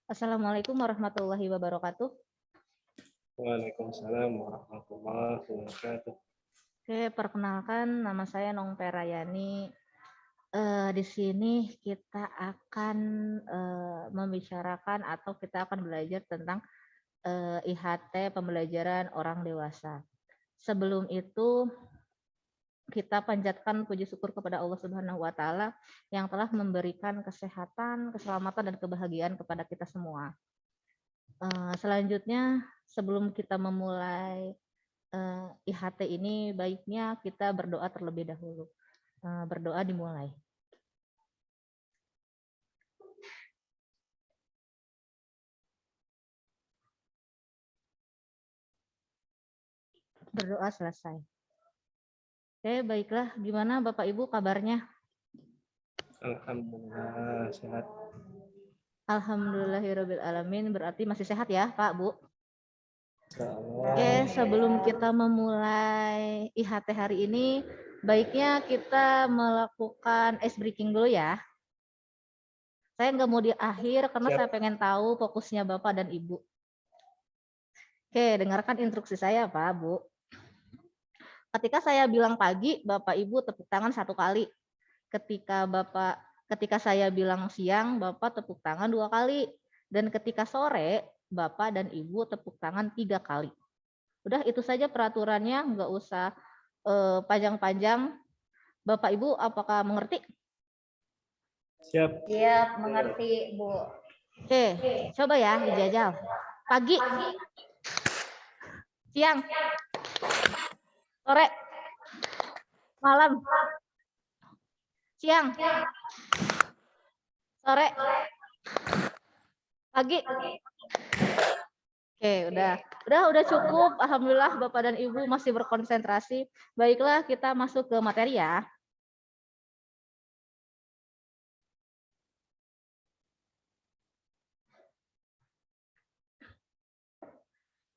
Assalamualaikum warahmatullahi wabarakatuh. Waalaikumsalam warahmatullahi wabarakatuh. Oke, perkenalkan nama saya Nong Perayani. Di sini kita akan membicarakan atau kita akan belajar tentang IHT pembelajaran orang dewasa. Sebelum itu kita panjatkan puji syukur kepada Allah Subhanahu wa taala yang telah memberikan kesehatan, keselamatan dan kebahagiaan kepada kita semua. Selanjutnya sebelum kita memulai IHT ini baiknya kita berdoa terlebih dahulu. Berdoa dimulai. Berdoa selesai. Oke, baiklah. Gimana Bapak Ibu kabarnya? Alhamdulillah sehat. Alhamdulillahirabbil alamin. Berarti masih sehat ya, Pak, Bu? Insyaallah. Oke, sebelum kita memulai IHT hari ini, baiknya kita melakukan ice breaking dulu ya. Saya nggak mau di akhir karena Siap. saya pengen tahu fokusnya Bapak dan Ibu. Oke, dengarkan instruksi saya, Pak, Bu. Ketika saya bilang pagi, Bapak Ibu tepuk tangan 1 kali. Ketika saya bilang siang, Bapak tepuk tangan 2 kali. Dan ketika sore, Bapak dan Ibu tepuk tangan 3 kali. Udah itu saja peraturannya, nggak usah panjang-panjang. Bapak Ibu apakah mengerti? Siap. Siap, mengerti, Bu. Oke, coba ya dijajal. Pagi, siang, sore, malam, siang, sore, pagi. Oke, udah cukup. Alhamdulillah Bapak dan Ibu masih berkonsentrasi. Baiklah, kita masuk ke materi ya.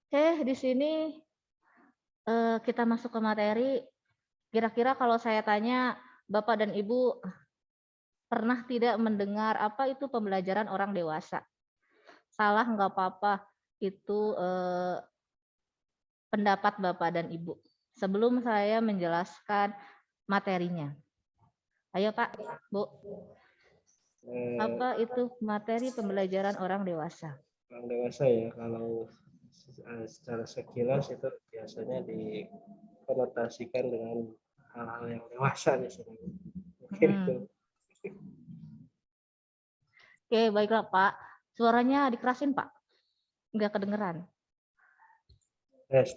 Oke, di sini kita masuk ke materi. Kira-kira kalau saya tanya, Bapak dan Ibu pernah tidak mendengar apa itu pembelajaran orang dewasa? Salah nggak apa-apa, itu pendapat Bapak dan Ibu. Sebelum saya menjelaskan materinya. Ayo Pak, Bu. Apa itu materi pembelajaran orang dewasa? Orang dewasa ya, kalau secara sekilas itu biasanya dikonotasikan dengan hal-hal yang dewasa di sini. Mungkin itu. Oke, baiklah Pak. Suaranya dikerasin Pak. Nggak kedengeran. Tes.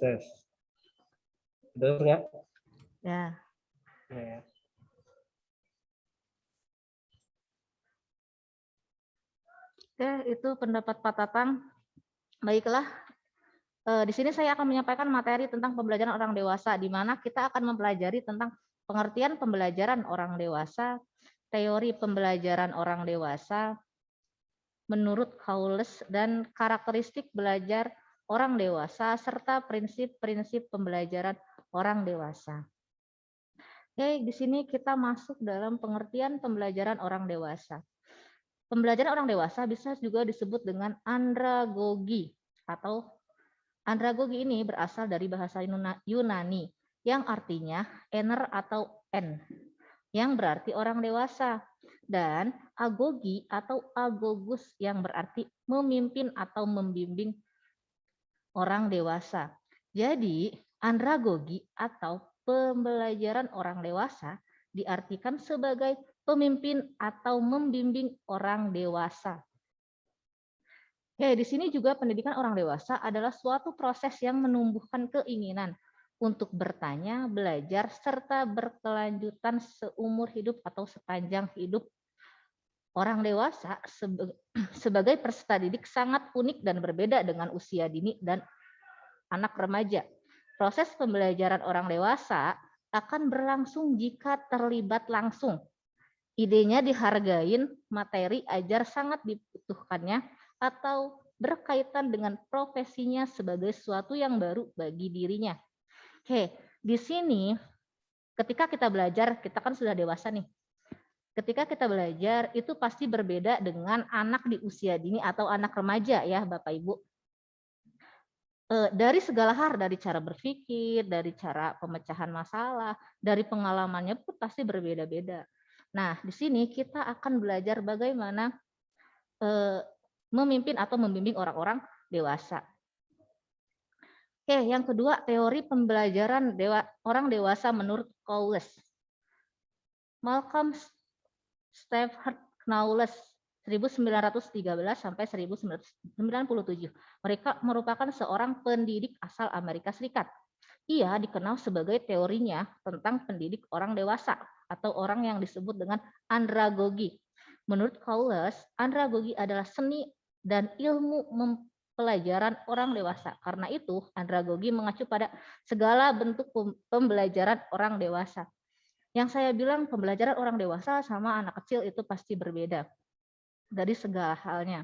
Dengar nggak? Ya. Ya. Oke, itu pendapat Pak Tatang. Baiklah, di sini saya akan menyampaikan materi tentang pembelajaran orang dewasa, di mana kita akan mempelajari tentang pengertian pembelajaran orang dewasa, teori pembelajaran orang dewasa, menurut Howells, dan karakteristik belajar orang dewasa, serta prinsip-prinsip pembelajaran orang dewasa. Oke, di sini kita masuk dalam pengertian pembelajaran orang dewasa. Pembelajaran orang dewasa bisa juga disebut dengan andragogi atau andragogi ini berasal dari bahasa Yunani yang artinya ener atau en yang berarti orang dewasa dan agogi atau agogus yang berarti memimpin atau membimbing orang dewasa. Jadi andragogi atau pembelajaran orang dewasa diartikan sebagai pemimpin atau membimbing orang dewasa. Oke, di sini juga pendidikan orang dewasa adalah suatu proses yang menumbuhkan keinginan untuk bertanya, belajar, serta berkelanjutan seumur hidup atau sepanjang hidup. Orang dewasa sebagai peserta didik sangat unik dan berbeda dengan usia dini dan anak remaja. Proses pembelajaran orang dewasa akan berlangsung jika terlibat langsung. Idenya dihargain, materi ajar sangat dibutuhkannya, atau berkaitan dengan profesinya sebagai sesuatu yang baru bagi dirinya. Oke, di sini ketika kita belajar, kita kan sudah dewasa nih. Ketika kita belajar itu pasti berbeda dengan anak di usia dini atau anak remaja ya Bapak Ibu. Dari segala hal, dari cara berpikir, dari cara pemecahan masalah, dari pengalamannya pun pasti berbeda-beda. Nah, di sini kita akan belajar bagaimana memimpin atau membimbing orang-orang dewasa. Oke, yang kedua teori pembelajaran orang dewasa menurut Knowles. Malcolm Stafford Knowles 1913 sampai 1997. Mereka merupakan seorang pendidik asal Amerika Serikat. Ia dikenal sebagai teorinya tentang pendidik orang dewasa atau orang yang disebut dengan andragogi. Menurut Knowles, andragogi adalah seni dan ilmu pelajaran orang dewasa. Karena itu, andragogi mengacu pada segala bentuk pembelajaran orang dewasa. Yang saya bilang pembelajaran orang dewasa sama anak kecil itu pasti berbeda dari segala halnya.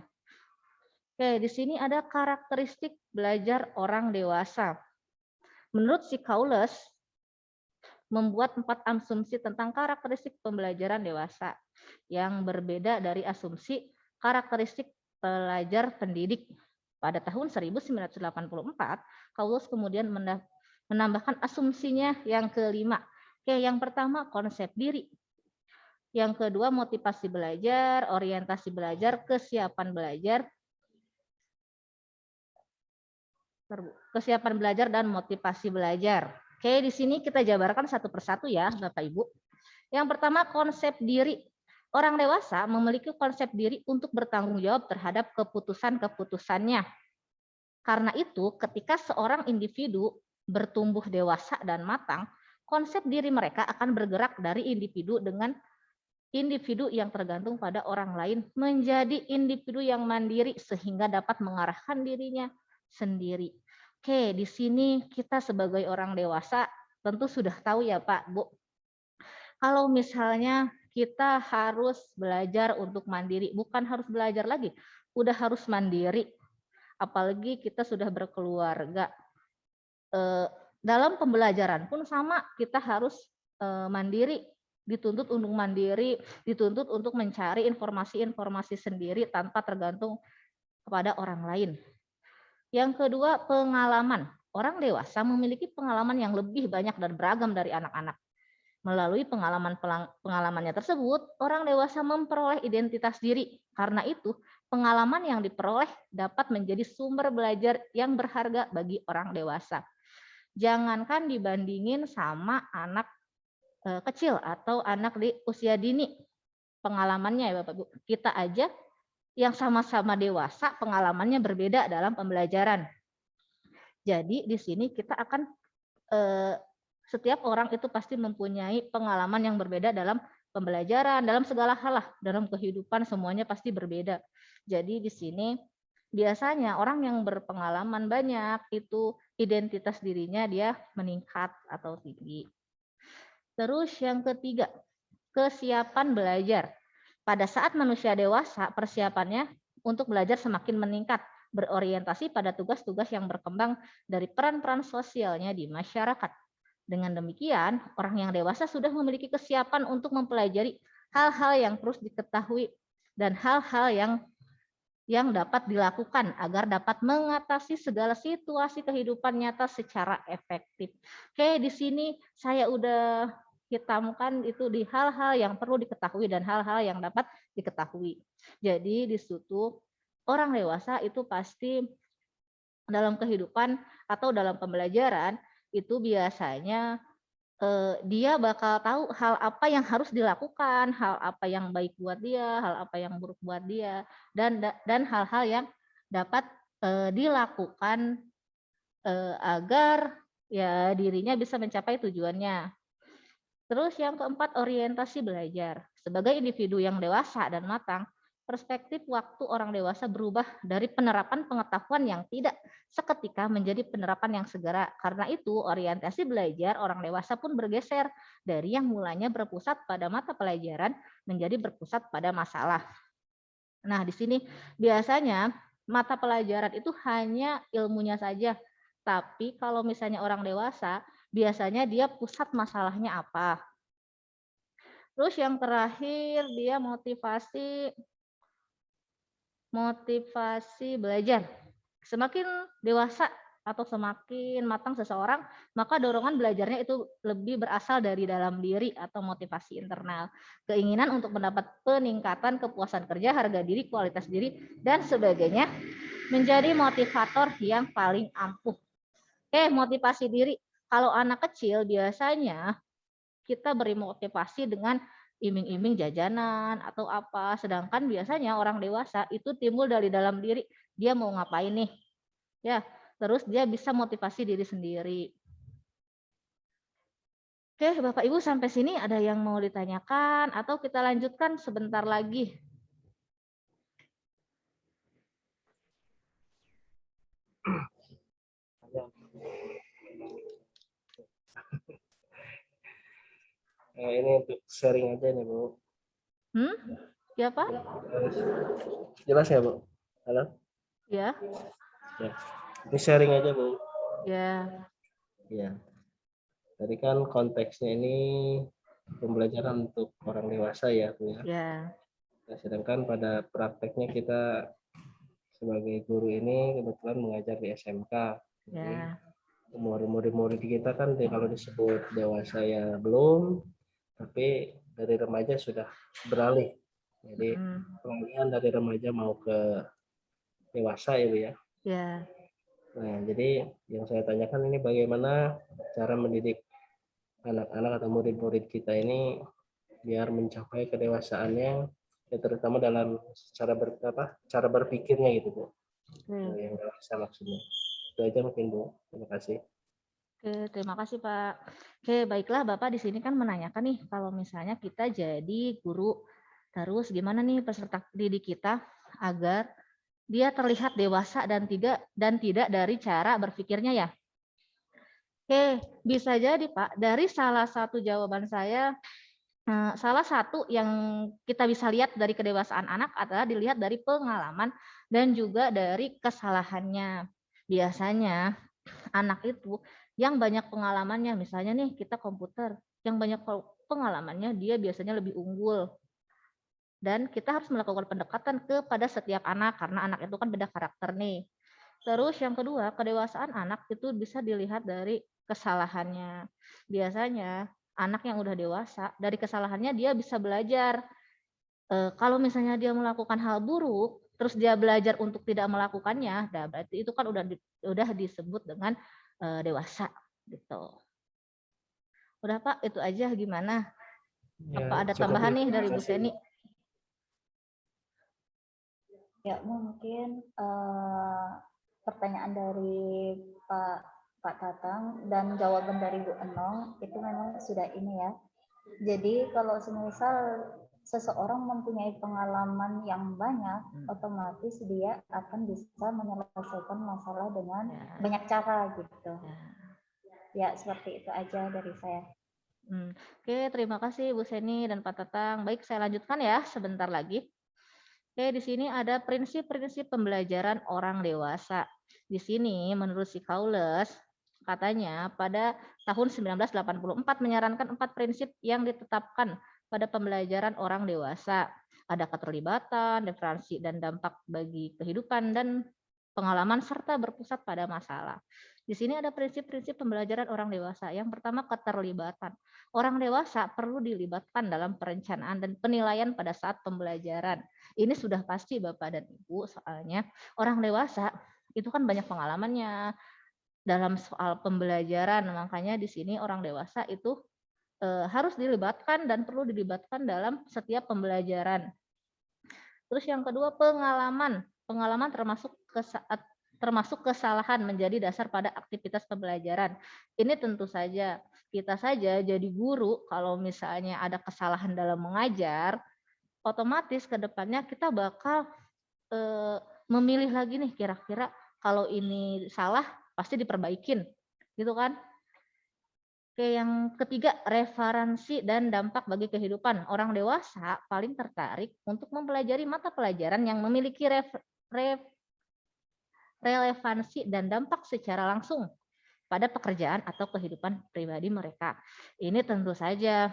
Oke, di sini ada karakteristik belajar orang dewasa. Menurut si Knowles, membuat 4 asumsi tentang karakteristik pembelajaran dewasa yang berbeda dari asumsi karakteristik pelajar pendidik. Pada tahun 1984, Knowles kemudian menambahkan asumsinya yang kelima. Oke, yang pertama konsep diri. Yang kedua motivasi belajar, orientasi belajar, kesiapan belajar, dan motivasi belajar. Oke, di sini kita jabarkan satu persatu ya, Bapak Ibu. Yang pertama konsep diri. Orang dewasa memiliki konsep diri untuk bertanggung jawab terhadap keputusan-keputusannya. Karena itu, ketika seorang individu bertumbuh dewasa dan matang, konsep diri mereka akan bergerak dari individu dengan individu yang tergantung pada orang lain menjadi individu yang mandiri sehingga dapat mengarahkan dirinya sendiri. Oke, di sini kita sebagai orang dewasa tentu sudah tahu ya Pak, Bu. Kalau misalnya kita harus belajar untuk mandiri, bukan harus belajar lagi, udah harus mandiri. Apalagi kita sudah berkeluarga. Dalam pembelajaran pun sama, kita harus mandiri, dituntut untuk mandiri, dituntut untuk mencari informasi-informasi sendiri tanpa tergantung kepada orang lain. Yang kedua, pengalaman. Orang dewasa memiliki pengalaman yang lebih banyak dan beragam dari anak-anak. Melalui pengalamannya tersebut, orang dewasa memperoleh identitas diri. Karena itu, pengalaman yang diperoleh dapat menjadi sumber belajar yang berharga bagi orang dewasa. Jangankan dibandingin sama anak kecil atau anak di usia dini. Pengalamannya ya Bapak Ibu. Kita aja yang sama-sama dewasa, pengalamannya berbeda dalam pembelajaran. Jadi di sini kita akan setiap orang itu pasti mempunyai pengalaman yang berbeda dalam pembelajaran, dalam segala hal lah, dalam kehidupan semuanya pasti berbeda. Jadi di sini biasanya orang yang berpengalaman banyak itu identitas dirinya dia meningkat atau tinggi. Terus yang ketiga, kesiapan belajar. Pada saat manusia dewasa, persiapannya untuk belajar semakin meningkat, berorientasi pada tugas-tugas yang berkembang dari peran-peran sosialnya di masyarakat. Dengan demikian, orang yang dewasa sudah memiliki kesiapan untuk mempelajari hal-hal yang terus diketahui dan hal-hal yang dapat dilakukan agar dapat mengatasi segala situasi kehidupan nyata secara efektif. Oke, di sini saya udah hitamkan itu di hal-hal yang perlu diketahui dan hal-hal yang dapat diketahui. Jadi di situ orang dewasa itu pasti dalam kehidupan atau dalam pembelajaran itu biasanya dia bakal tahu hal apa yang harus dilakukan, hal apa yang baik buat dia, hal apa yang buruk buat dia, dan hal-hal yang dapat dilakukan agar ya dirinya bisa mencapai tujuannya. Terus yang keempat, orientasi belajar. Sebagai individu yang dewasa dan matang, perspektif waktu orang dewasa berubah dari penerapan pengetahuan yang tidak seketika menjadi penerapan yang segera. Karena itu, orientasi belajar orang dewasa pun bergeser dari yang mulanya berpusat pada mata pelajaran menjadi berpusat pada masalah. Nah, di sini biasanya mata pelajaran itu hanya ilmunya saja. Tapi kalau misalnya orang dewasa, biasanya dia pusat masalahnya apa. Terus yang terakhir dia motivasi belajar. Semakin dewasa atau semakin matang seseorang, maka dorongan belajarnya itu lebih berasal dari dalam diri atau motivasi internal. Keinginan untuk mendapat peningkatan kepuasan kerja, harga diri, kualitas diri, dan sebagainya menjadi motivator yang paling ampuh. Motivasi diri. Kalau anak kecil biasanya kita beri motivasi dengan iming-iming jajanan atau apa. Sedangkan biasanya orang dewasa itu timbul dari dalam diri, dia mau ngapain nih. Ya, terus dia bisa motivasi diri sendiri. Oke, Bapak Ibu sampai sini ada yang mau ditanyakan atau kita lanjutkan sebentar lagi? Nah, ini untuk sharing aja nih Bu. Ya Pak? Jelas ya Bu? Halo? Ya. Ya. Ini sharing aja Bu. Ya. Ya. Tadi kan konteksnya ini pembelajaran untuk orang dewasa ya Bu ya. Ya. Nah, sedangkan pada prakteknya kita sebagai guru ini kebetulan mengajar di SMK. Jadi Ya. murid-murid kita kan kalau disebut dewasa ya belum, tapi dari remaja sudah beralih. Jadi pengalihan dari remaja mau ke dewasa ya Bu ya. Ya. Nah, jadi yang saya tanyakan ini bagaimana cara mendidik anak-anak atau murid-murid kita ini biar mencapai kedewasaannya, ya terutama dalam cara berpikirnya gitu Bu. Nah, yang dewasa maksudnya. Itu aja mungkin Bu. Terima kasih. Oke, terima kasih Pak. Oke, baiklah Bapak di sini kan menanyakan nih kalau misalnya kita jadi guru, terus gimana nih peserta didik kita agar dia terlihat dewasa dan tidak dari cara berpikirnya ya. Oke, bisa jadi Pak, dari salah satu jawaban saya, salah satu yang kita bisa lihat dari kedewasaan anak adalah dilihat dari pengalaman dan juga dari kesalahannya. Biasanya anak itu yang banyak pengalamannya, misalnya nih kita komputer, yang banyak pengalamannya dia biasanya lebih unggul. Dan kita harus melakukan pendekatan kepada setiap anak karena anak itu kan beda karakter nih. Terus yang kedua, kedewasaan anak itu bisa dilihat dari kesalahannya. Biasanya anak yang udah dewasa, dari kesalahannya dia bisa belajar. Kalau misalnya dia melakukan hal buruk, terus dia belajar untuk tidak melakukannya, nah berarti itu kan udah disebut dengan dewasa gitu. Udah Pak, itu aja gimana? Ya, Apa ada cukup tambahan ya. nih dari Terima Bu kasih. Seni? Ya, mungkin pertanyaan dari Pak Pak Tatang dan jawaban dari Bu Enong itu memang sudah ini ya. Jadi kalau semisal seseorang mempunyai pengalaman yang banyak, otomatis dia akan bisa menyelesaikan masalah dengan banyak cara gitu. Ya, seperti itu aja dari saya. Oke, terima kasih Bu Seni dan Pak Tatang. Baik, saya lanjutkan ya sebentar lagi. Oke, di sini ada prinsip-prinsip pembelajaran orang dewasa. Di sini menurut si Kaules, katanya pada tahun 1984 menyarankan 4 prinsip yang ditetapkan pada pembelajaran orang dewasa. Ada keterlibatan, referensi dan dampak bagi kehidupan dan pengalaman serta berpusat pada masalah. Di sini ada prinsip-prinsip pembelajaran orang dewasa. Yang pertama keterlibatan. Orang dewasa perlu dilibatkan dalam perencanaan dan penilaian pada saat pembelajaran. Ini sudah pasti Bapak dan Ibu, soalnya orang dewasa itu kan banyak pengalamannya dalam soal pembelajaran. Makanya di sini orang dewasa itu harus dilibatkan dan perlu dilibatkan dalam setiap pembelajaran. Terus yang kedua pengalaman. Pengalaman termasuk kesalahan menjadi dasar pada aktivitas pembelajaran. Ini tentu saja kita saja jadi guru kalau misalnya ada kesalahan dalam mengajar, otomatis ke depannya kita bakal memilih lagi nih kira-kira kalau ini salah pasti diperbaikin, gitu kan? Oke, yang ketiga referensi dan dampak bagi kehidupan. Orang dewasa paling tertarik untuk mempelajari mata pelajaran yang memiliki relevansi dan dampak secara langsung pada pekerjaan atau kehidupan pribadi mereka. Ini tentu saja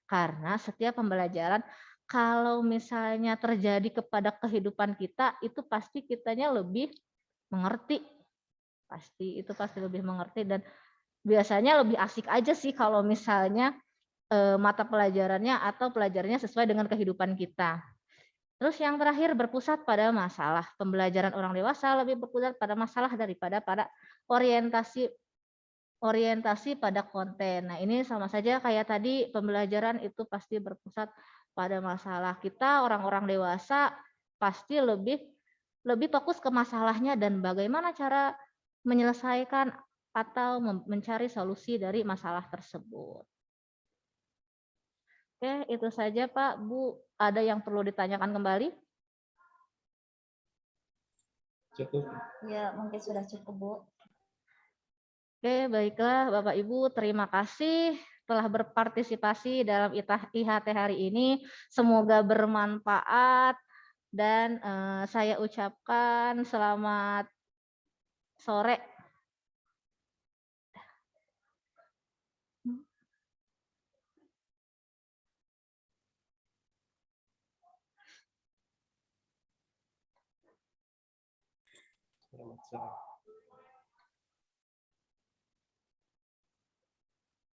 Karena setiap pembelajaran kalau misalnya terjadi kepada kehidupan kita, itu pasti kitanya lebih mengerti. Pasti, itu pasti lebih mengerti dan biasanya lebih asik aja sih kalau misalnya mata pelajarannya atau pelajarannya sesuai dengan kehidupan kita. Terus yang terakhir berpusat pada masalah. Pembelajaran orang dewasa lebih berpusat pada masalah daripada pada orientasi orientasi pada konten. Nah, ini sama saja kayak tadi pembelajaran itu pasti berpusat pada masalah. Kita orang-orang dewasa pasti lebih lebih fokus ke masalahnya dan bagaimana cara menyelesaikan atau mencari solusi dari masalah tersebut. Oke, itu saja Pak, Bu. Ada yang perlu ditanyakan kembali? Cukup. Ya, mungkin sudah cukup, Bu. Oke, baiklah Bapak Ibu, terima kasih telah berpartisipasi dalam IHT hari ini. Semoga bermanfaat dan saya ucapkan selamat sore. Selamat sore.